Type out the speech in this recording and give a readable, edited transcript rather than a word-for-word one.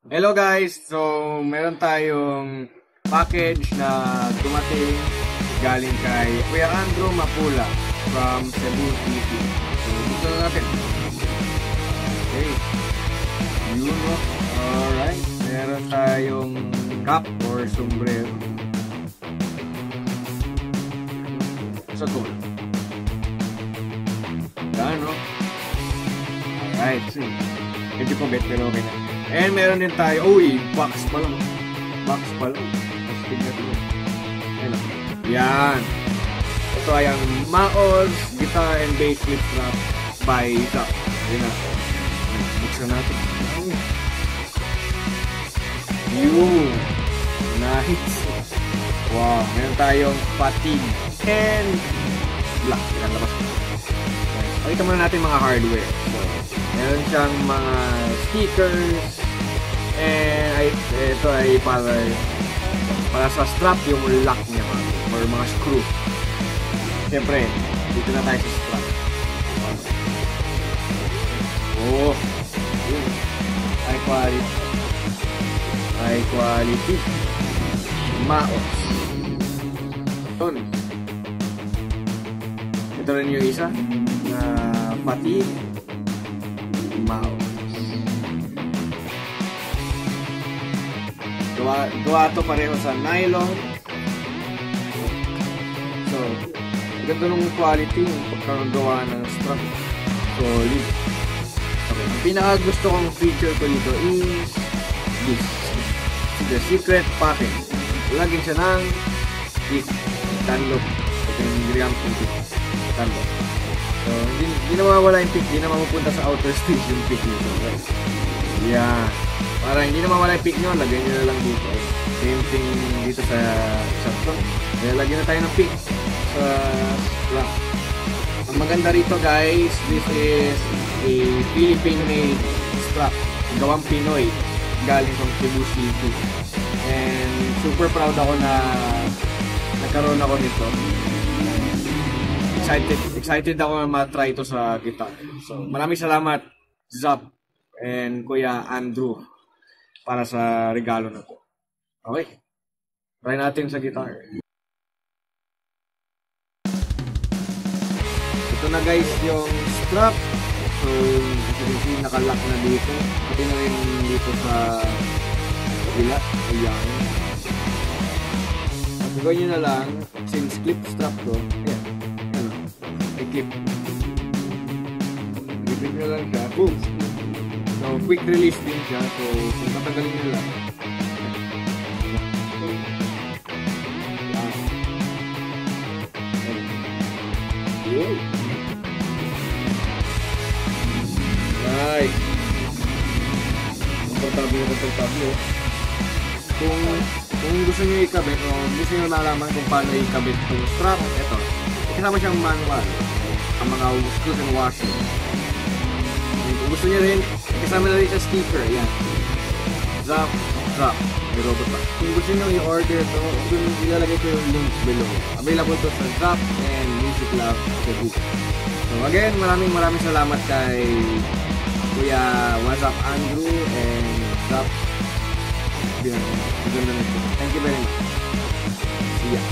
Hello guys! So, meron tayong package na dumating galing kay Kuya Andrew Mapula from Cebu City. So, dito na natin. Okay. Yun o. Alright. Meron tayong cap or sombrero. Sa tool. Yan o. Alright. Medyo pabit pero okay na. And meron din tayo, box pa lang. Box pa lang. Tapos tignan ito. Yan. Ito ay ang Maoz Guitar and Bass Flip Strap by Zap. Yan na. Buksan natin. Yun. Nice. Wow. Meron tayong fatigue and black. Yan labas ko. Pakita muna natin mga hardware. So, meron siyang mga stickers and ito ay para sa strap yung lock niya or mga screw. Siyempre, dito na tayo sa strap. Oh, yun. High quality Maoz. Ito rin yung isa na fatigue Maoz. Gawa to pareho sa nylon. So, ganda nung quality yung pagkagawa ng strap. Solid. Okay, ang pinaka gusto kong feature ko dito is this. The secret pattern. Lagyan siya ng pick. Dunlop. Ito yung ginagam kong pick. Dunlop. So, hindi na mawawala yung pick. Hindi na mapupunta sa outer stage yung pick nito. Right? Yeah. Para hindi na mawala yung pick nyo, lagyan nyo na lang dito. Same thing dito sa front. Kaya lagyan na tayo ng pick sa strap. Ang maganda rito guys, this is a Philippine-made strap. Gawang Pinoy. Galing from Cebu City. And super proud ako na nagkaroon ako nito. Excited ako na matry ito sa guitar. So, maraming salamat Zap and Kuya Andrew para sa regalo na to. Okay. Try natin sa guitar. Ito na guys yung strap. So, as you can see, nakalock na dito. Pati na rin dito sa kabila. Ayan. At gawin nyo na lang, since clip strap to, ayan. Ayan. May clip. Clip nyo lang siya. Boom! So, quick release din siya. So, kung tatagalin nyo lang. Ayan. Nice. Komportable. Kung gusto nyo ikabit o gusto nyo nalaman kung paano ikabit itong strap, ito. Kasama siyang manual. Ang mga screws and washers. Kung gusto nyo rin, kasama na rin sa sticker. Yan. Zap. May robot pa. Kung gusto nyo i-order ito, ilalagay ko yung links below. Available to sa Zap and Music Lab Cebu. So again, maraming salamat kay Kuya Wazap Andrew and Zap. Thank you very much. See ya.